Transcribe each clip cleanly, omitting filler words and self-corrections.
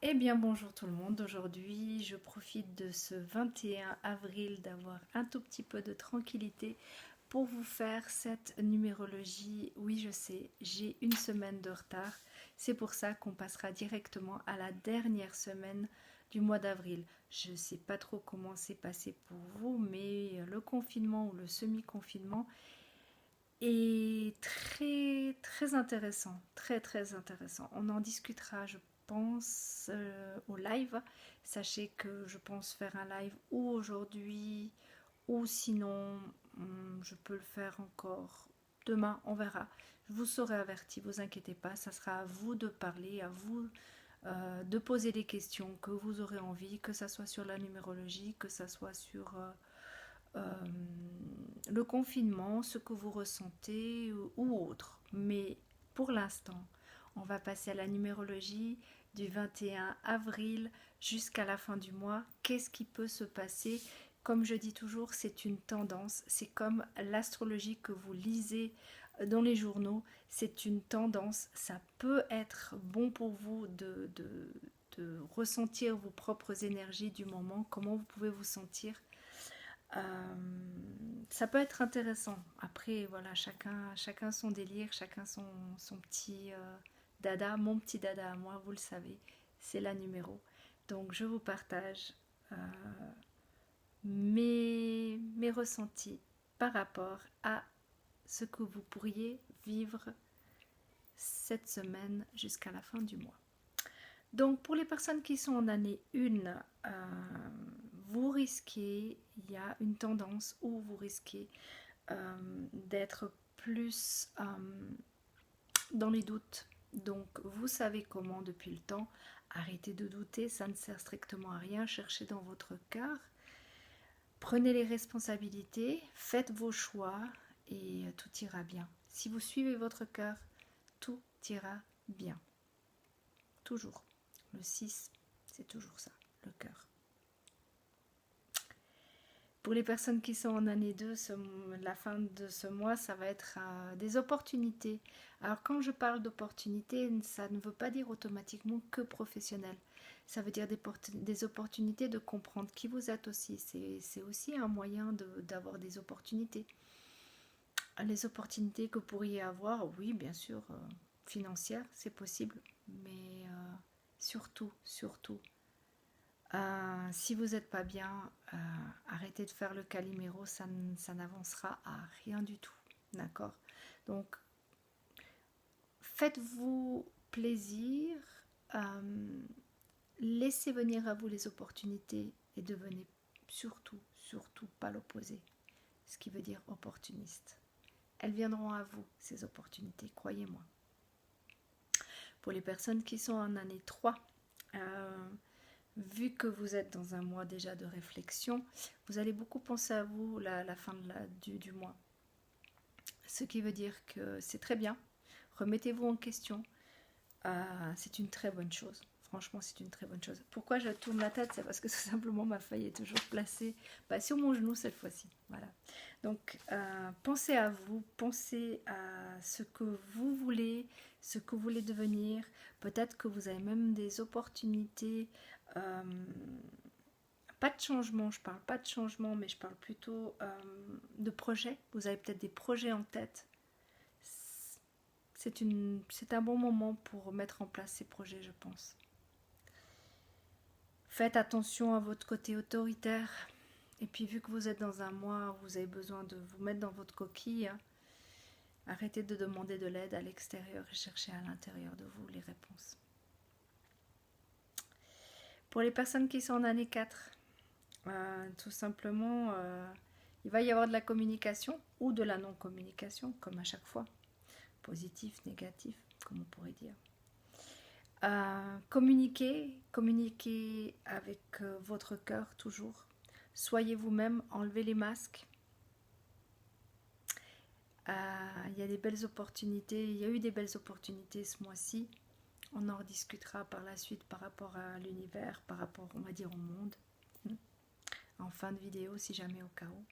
Eh bien bonjour tout le monde, aujourd'hui je profite de ce 21 avril d'avoir un tout petit peu de tranquillité pour vous faire cette numérologie. Oui je sais, j'ai une semaine de retard, c'est pour ça qu'on passera directement à la dernière semaine du mois d'avril. Je ne sais pas trop comment c'est passé pour vous, mais le confinement ou le semi-confinement est très très intéressant, très intéressant. On en discutera, je pense, au live. Sachez que je pense faire un live ou aujourd'hui ou sinon je peux le faire encore demain, on verra. Je vous serai averti, vous inquiétez pas, ça sera à vous de parler, à vous de poser des questions que vous aurez envie, que ça soit sur la numérologie, que ça soit sur le confinement, ce que vous ressentez ou autre. Mais pour l'instant, on va passer à la numérologie du 21 avril jusqu'à la fin du mois. Qu'est-ce qui peut se passer? Comme je dis toujours, c'est une tendance. C'est comme l'astrologie que vous lisez dans les journaux. C'est une tendance. Ça peut être bon pour vous de ressentir vos propres énergies du moment, comment vous pouvez vous sentir. Ça peut être intéressant. Après, voilà, chacun son délire, chacun son petit dada. Mon petit dada à moi, vous le savez, c'est la numéro. Donc, je vous partage euh, mes ressentis par rapport à ce que vous pourriez vivre cette semaine jusqu'à la fin du mois. Donc, pour les personnes qui sont en année 1, vous risquez, il y a une tendance où vous risquez d'être plus dans les doutes. Donc, vous savez comment depuis le temps. Arrêtez de douter, ça ne sert strictement à rien. Cherchez dans votre cœur. Prenez les responsabilités, faites vos choix et tout ira bien. Si vous suivez votre cœur, tout ira bien. Toujours. Le 6, c'est toujours ça, le cœur. Pour les personnes qui sont en année 2, la fin de ce mois, ça va être des opportunités. Alors quand je parle d'opportunités, ça ne veut pas dire automatiquement que professionnel. Ça veut dire des opportunités de comprendre qui vous êtes aussi. C'est aussi un moyen d'avoir des opportunités. Les opportunités que vous pourriez avoir, oui, bien sûr, financières, c'est possible. Mais surtout, si vous n'êtes pas bien, arrêtez de faire le caliméro, ça n'avancera à rien du tout. D'accord? Donc, faites-vous plaisir, euh, laissez venir à vous les opportunités et devenez surtout pas l'opposé. Ce qui veut dire opportuniste. Elles viendront à vous, ces opportunités, croyez-moi. Pour les personnes qui sont en année 3, vu que vous êtes dans un mois déjà de réflexion, vous allez beaucoup penser à vous la fin du mois. Ce qui veut dire que c'est très bien. Remettez-vous en question. C'est une très bonne chose. Franchement, c'est une très bonne chose. Pourquoi je tourne la tête? C'est parce que tout simplement ma feuille est toujours placée sur mon genou cette fois-ci. Voilà. Donc, pensez à vous, pensez à ce que vous voulez, ce que vous voulez devenir. Peut-être que vous avez même des opportunités. Pas de changement, je parle pas de changement, mais je parle plutôt de projets. Vous avez peut-être des projets en tête. C'est un bon moment pour mettre en place ces projets, je pense. Faites attention à votre côté autoritaire. Et puis vu que vous êtes dans un mois où vous avez besoin de vous mettre dans votre coquille, arrêtez de demander de l'aide à l'extérieur et cherchez à l'intérieur de vous les réponses. Pour les personnes qui sont en année 4, tout simplement, il va y avoir de la communication ou de la non-communication, comme à chaque fois. Positif, négatif, comme on pourrait dire. Communiquez avec votre cœur toujours. Soyez vous-même, enlevez les masques. Il y a des belles opportunités, il y a eu des belles opportunités ce mois-ci. On en rediscutera par la suite par rapport à l'univers, par rapport, on va dire, au monde. En fin de vidéo, si jamais au cas où.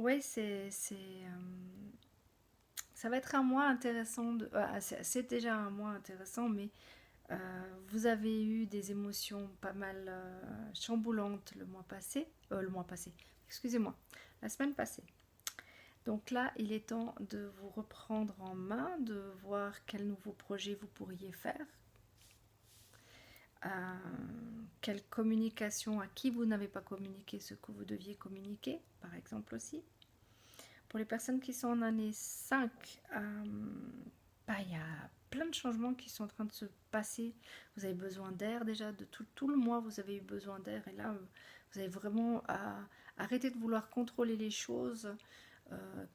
Ouais, ça va être un mois intéressant. C'est déjà un mois intéressant, mais vous avez eu des émotions pas mal chamboulantes le mois passé. Excusez-moi, la semaine passée. Donc là, il est temps de vous reprendre en main, de voir quels nouveaux projets vous pourriez faire. Quelle communication, à qui vous n'avez pas communiqué ce que vous deviez communiquer, par exemple aussi. Pour les personnes qui sont en année 5, il y a plein de changements qui sont en train de se passer. Vous avez besoin d'air déjà, de tout le mois vous avez eu besoin d'air, et là vous avez vraiment à arrêter de vouloir contrôler les choses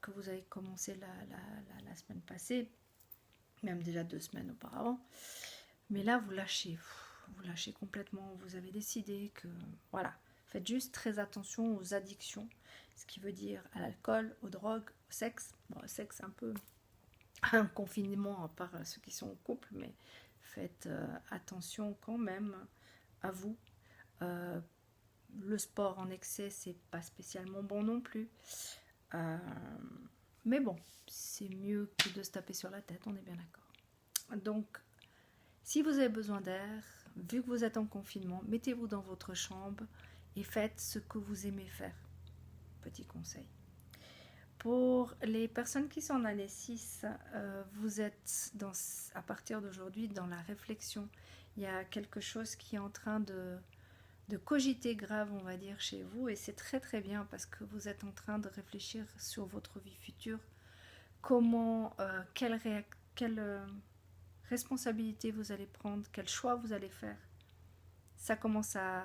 que vous avez commencé la semaine passée, même déjà 2 semaines auparavant. Mais là vous lâchez complètement, vous avez décidé que voilà, faites juste très attention aux addictions, ce qui veut dire à l'alcool, aux drogues, au sexe. Bon, le sexe un peu un confinement à part ceux qui sont en couple, mais faites attention quand même à vous. Le sport en excès, c'est pas spécialement bon non plus. Mais bon, c'est mieux que de se taper sur la tête, on est bien d'accord. Donc, si vous avez besoin d'air, vu que vous êtes en confinement, mettez-vous dans votre chambre et faites ce que vous aimez faire. Petit conseil. Pour les personnes qui sont en année 6, vous êtes à partir d'aujourd'hui dans la réflexion. Il y a quelque chose qui est en train de cogiter grave, on va dire, chez vous, et c'est très très bien parce que vous êtes en train de réfléchir sur votre vie future, comment, quelle responsabilité vous allez prendre, quel choix vous allez faire. Ça commence à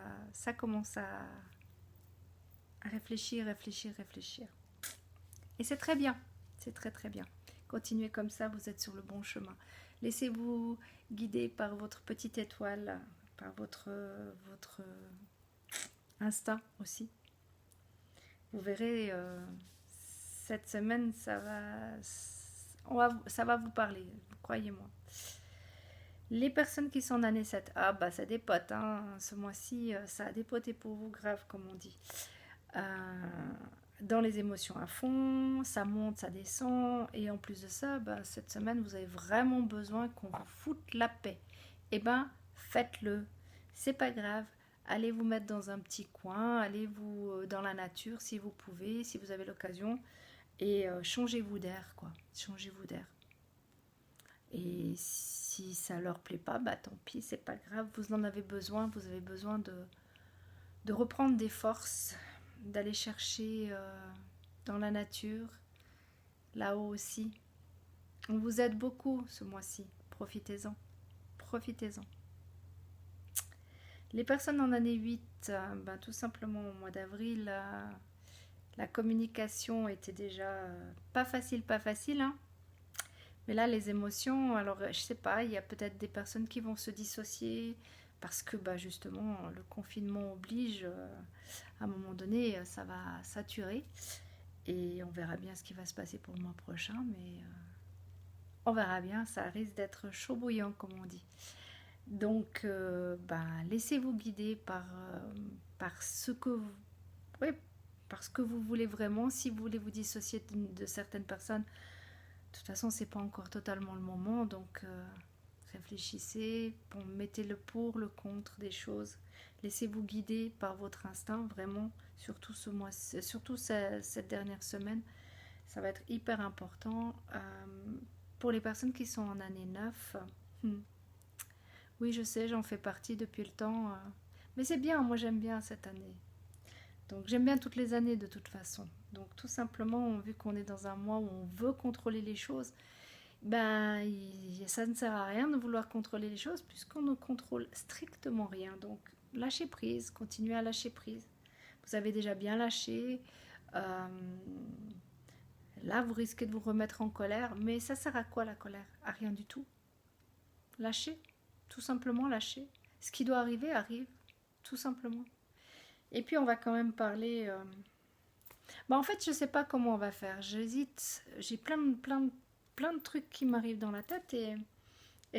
réfléchir. Et c'est très bien, c'est très très bien. Continuez comme ça, vous êtes sur le bon chemin. Laissez-vous guider par votre petite étoile, par votre instinct aussi. Vous verrez, cette semaine, ça va vous parler, croyez-moi. Les personnes qui sont en année 7, ça dépote, hein, ce mois-ci, ça a dépoté pour vous grave, comme on dit. Dans les émotions à fond, ça monte, ça descend, et en plus de ça, cette semaine, vous avez vraiment besoin qu'on vous foute la paix. Faites-le, c'est pas grave. Allez vous mettre dans un petit coin, allez-vous dans la nature si vous pouvez, si vous avez l'occasion, et changez-vous d'air, quoi. Changez-vous d'air. Et si ça leur plaît pas, tant pis, c'est pas grave. Vous en avez besoin. Vous avez besoin de reprendre des forces, d'aller chercher dans la nature, là-haut aussi. On vous aide beaucoup ce mois-ci. Profitez-en. Les personnes en année 8, tout simplement au mois d'avril, la communication était déjà pas facile, hein. Mais là, les émotions, alors je sais pas, il y a peut-être des personnes qui vont se dissocier parce que justement, le confinement oblige, à un moment donné, ça va saturer. Et on verra bien ce qui va se passer pour le mois prochain, mais on verra bien, ça risque d'être chaud bouillant, comme on dit. Donc, laissez-vous guider par ce que vous voulez vraiment. Si vous voulez vous dissocier de certaines personnes, de toute façon, c'est pas encore totalement le moment, donc réfléchissez, mettez le pour, le contre des choses. Laissez-vous guider par votre instinct, vraiment, surtout ce mois, surtout cette dernière semaine. Ça va être hyper important. Pour les personnes qui sont en année 9, oui, je sais, j'en fais partie depuis le temps, mais c'est bien, moi j'aime bien cette année. Donc j'aime bien toutes les années de toute façon. Donc tout simplement, vu qu'on est dans un mois où on veut contrôler les choses, ça ne sert à rien de vouloir contrôler les choses puisqu'on ne contrôle strictement rien. Donc lâchez prise, continuez à lâcher prise. Vous avez déjà bien lâché. Là, vous risquez de vous remettre en colère, mais ça sert à quoi la colère? À rien du tout. Lâchez, tout simplement lâchez. Ce qui doit arriver, arrive, tout simplement. Et puis on va quand même parler... en fait, je sais pas comment on va faire. J'hésite. J'ai plein de trucs qui m'arrivent dans la tête et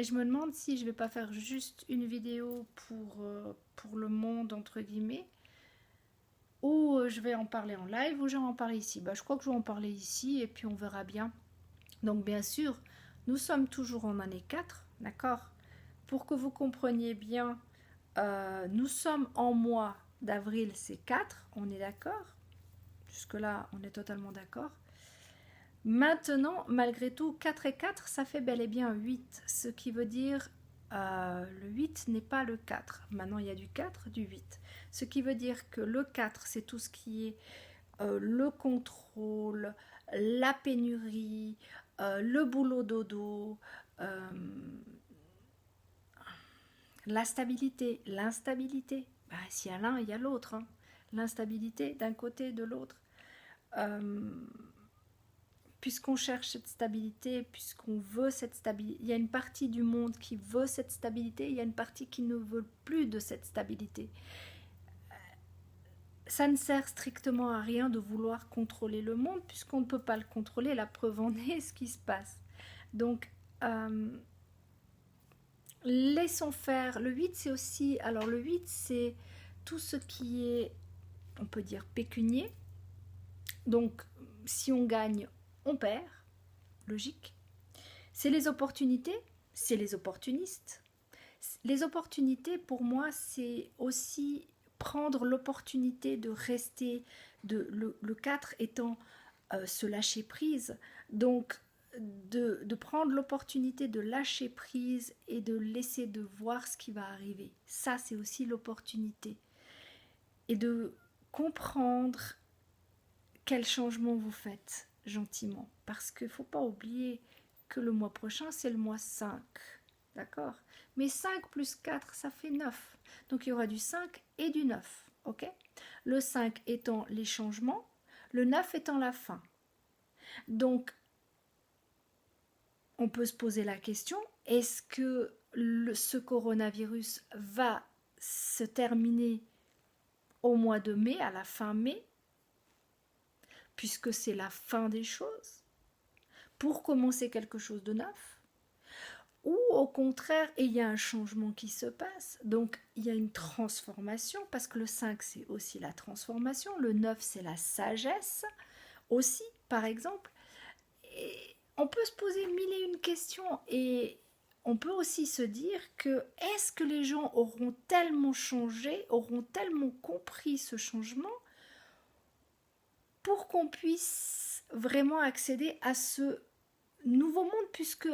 je me demande si je vais pas faire juste une vidéo pour le monde, entre guillemets, ou je vais en parler en live ou je vais en parler ici. Je crois que je vais en parler ici et puis on verra bien. Donc bien sûr, nous sommes toujours en année 4, d'accord? Pour que vous compreniez bien, nous sommes en mois d'avril, c'est 4, on est d'accord? Jusque-là, on est totalement d'accord. Maintenant, malgré tout, 4 et 4, ça fait bel et bien 8, ce qui veut dire le 8 n'est pas le 4. Maintenant, il y a du 4, du 8. Ce qui veut dire que le 4, c'est tout ce qui est le contrôle, la pénurie, le boulot dodo, euh, la stabilité, l'instabilité. Bah, s'il y a l'un, il y a l'autre. Hein. L'instabilité d'un côté et de l'autre. Puisqu'on cherche cette stabilité, puisqu'on veut cette stabilité, il y a une partie du monde qui veut cette stabilité, il y a une partie qui ne veut plus de cette stabilité. Ça ne sert strictement à rien de vouloir contrôler le monde, puisqu'on ne peut pas le contrôler, la preuve en est ce qui se passe. Donc, laissons faire. Le 8, c'est aussi... Alors, le 8, c'est tout ce qui est, on peut dire, pécunier. Donc, si on gagne, on perd. Logique. C'est les opportunités, c'est les opportunistes. Les opportunités, pour moi, c'est aussi prendre l'opportunité de rester, le 4 étant se lâcher prise. Donc, de prendre l'opportunité de lâcher prise et de laisser de voir ce qui va arriver. Ça, c'est aussi l'opportunité. Et de comprendre quel changement vous faites gentiment. Parce qu'il ne faut pas oublier que le mois prochain, c'est le mois 5. D'accord? Mais 5 plus 4, ça fait 9. Donc il y aura du 5 et du 9. Ok? Le 5 étant les changements, le 9 étant la fin. Donc, on peut se poser la question, est-ce que ce coronavirus va se terminer au mois de mai, à la fin mai, puisque c'est la fin des choses, pour commencer quelque chose de neuf? Ou au contraire, il y a un changement qui se passe, donc il y a une transformation, parce que le 5 c'est aussi la transformation, le 9 c'est la sagesse aussi, par exemple. Et on peut se poser mille et une questions, et on peut aussi se dire que est-ce que les gens auront tellement changé, auront tellement compris ce changement pour qu'on puisse vraiment accéder à ce nouveau monde, puisque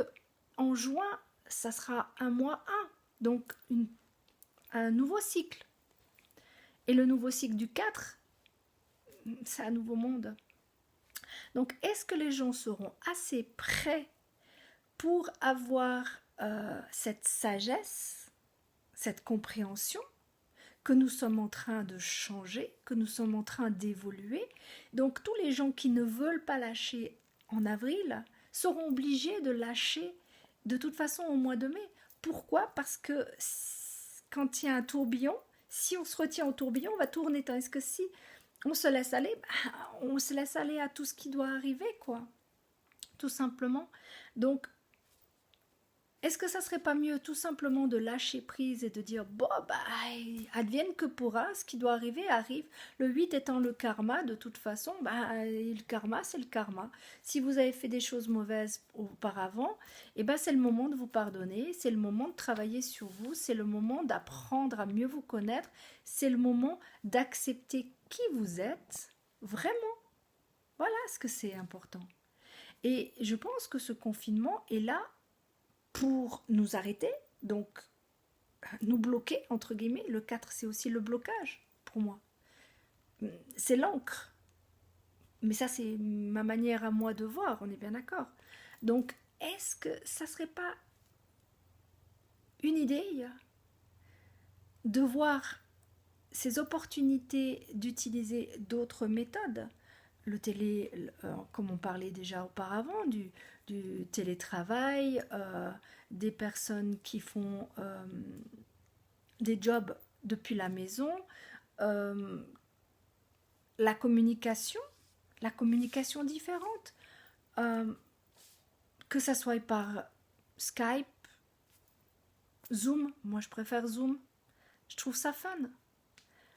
en juin, ça sera un mois 1, donc un nouveau cycle. Et le nouveau cycle du 4, c'est un nouveau monde. Donc, est-ce que les gens seront assez prêts pour avoir cette sagesse, cette compréhension que nous sommes en train de changer, que nous sommes en train d'évoluer? Donc, tous les gens qui ne veulent pas lâcher en avril seront obligés de lâcher de toute façon au mois de mai. Pourquoi? Parce que quand il y a un tourbillon, si on se retient au tourbillon, on va tourner. Tandis que si on se laisse aller, on se laisse aller à tout ce qui doit arriver, quoi. Tout simplement. Donc, est-ce que ça serait pas mieux tout simplement de lâcher prise et de dire bon, advienne que pourra, ce qui doit arriver arrive. Le 8 étant le karma, de toute façon, le karma c'est le karma. Si vous avez fait des choses mauvaises auparavant, c'est le moment de vous pardonner, c'est le moment de travailler sur vous, c'est le moment d'apprendre à mieux vous connaître, c'est le moment d'accepter qui vous êtes, vraiment. Voilà ce que c'est important. Et je pense que ce confinement est là pour nous arrêter, donc nous bloquer, entre guillemets. Le 4, c'est aussi le blocage, pour moi. C'est l'encre. Mais ça, c'est ma manière à moi de voir, on est bien d'accord. Donc, est-ce que ça serait pas une idée de voir ces opportunités d'utiliser d'autres méthodes, comme on parlait déjà auparavant, du télétravail, des personnes qui font des jobs depuis la maison, la communication différente, que ça soit par Skype, Zoom. Moi je préfère Zoom, je trouve ça fun.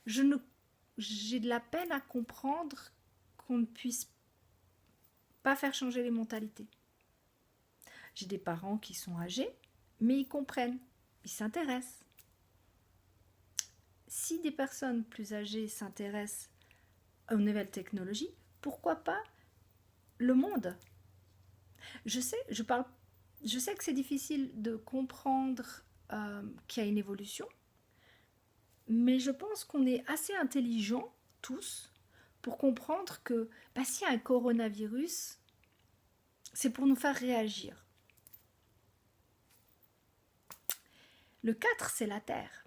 J'ai de la peine à comprendre qu'on ne puisse pas faire changer les mentalités. J'ai des parents qui sont âgés, mais ils comprennent, ils s'intéressent. Si des personnes plus âgées s'intéressent aux nouvelles technologies, pourquoi pas le monde? Je sais que c'est difficile de comprendre qu'il y a une évolution, mais je pense qu'on est assez intelligents tous pour comprendre que s'il y a un coronavirus, c'est pour nous faire réagir. Le 4, c'est la Terre.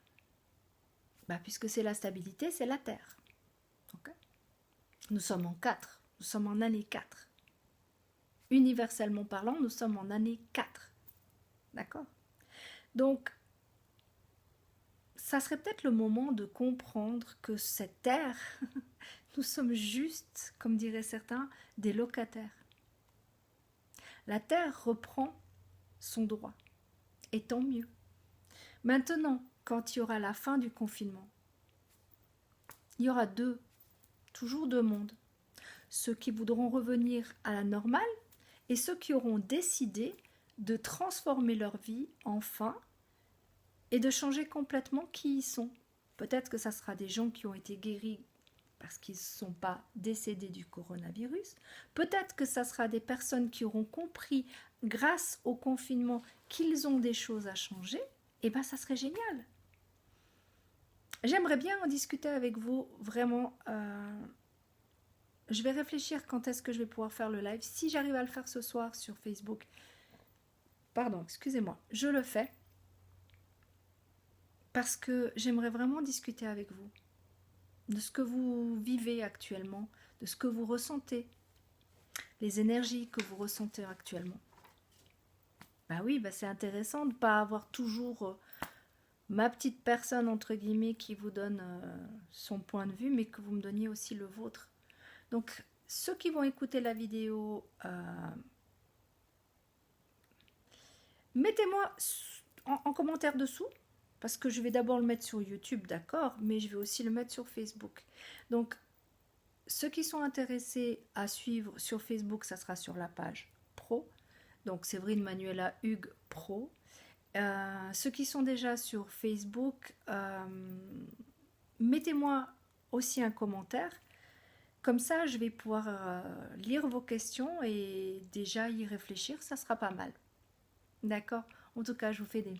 Puisque c'est la stabilité, c'est la Terre. Okay? Nous sommes en 4, nous sommes en année 4. Universellement parlant, nous sommes en année 4. D'accord? Donc, ça serait peut-être le moment de comprendre que cette terre, nous sommes juste, comme diraient certains, des locataires. La terre reprend son droit, et tant mieux. Maintenant, quand il y aura la fin du confinement, il y aura toujours deux mondes. Ceux qui voudront revenir à la normale et ceux qui auront décidé de transformer leur vie enfin et de changer complètement qui ils sont. Peut-être que ça sera des gens qui ont été guéris parce qu'ils ne sont pas décédés du coronavirus. Peut-être que ça sera des personnes qui auront compris grâce au confinement qu'ils ont des choses à changer. Et ça serait génial. J'aimerais bien en discuter avec vous, vraiment. Je vais réfléchir quand est-ce que je vais pouvoir faire le live. Si j'arrive à le faire ce soir sur Facebook, je le fais. Parce que j'aimerais vraiment discuter avec vous de ce que vous vivez actuellement, de ce que vous ressentez, les énergies que vous ressentez actuellement. C'est intéressant de ne pas avoir toujours ma petite personne, entre guillemets, qui vous donne son point de vue, mais que vous me donniez aussi le vôtre. Donc, ceux qui vont écouter la vidéo, mettez-moi en commentaire dessous, parce que je vais d'abord le mettre sur YouTube, d'accord, mais je vais aussi le mettre sur Facebook. Donc, ceux qui sont intéressés à suivre sur Facebook, ça sera sur la page Pro. Donc, Séverine Manuela Hugues Pro. Ceux qui sont déjà sur Facebook, mettez-moi aussi un commentaire. Comme ça, je vais pouvoir lire vos questions et déjà y réfléchir, ça sera pas mal. D'accord? En tout cas, je vous fais des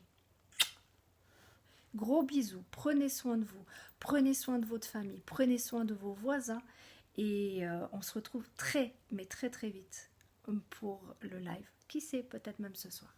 gros bisous. Prenez soin de vous. Prenez soin de votre famille. Prenez soin de vos voisins. Et on se retrouve très, mais très, très vite pour le live. Qui sait, peut-être même ce soir.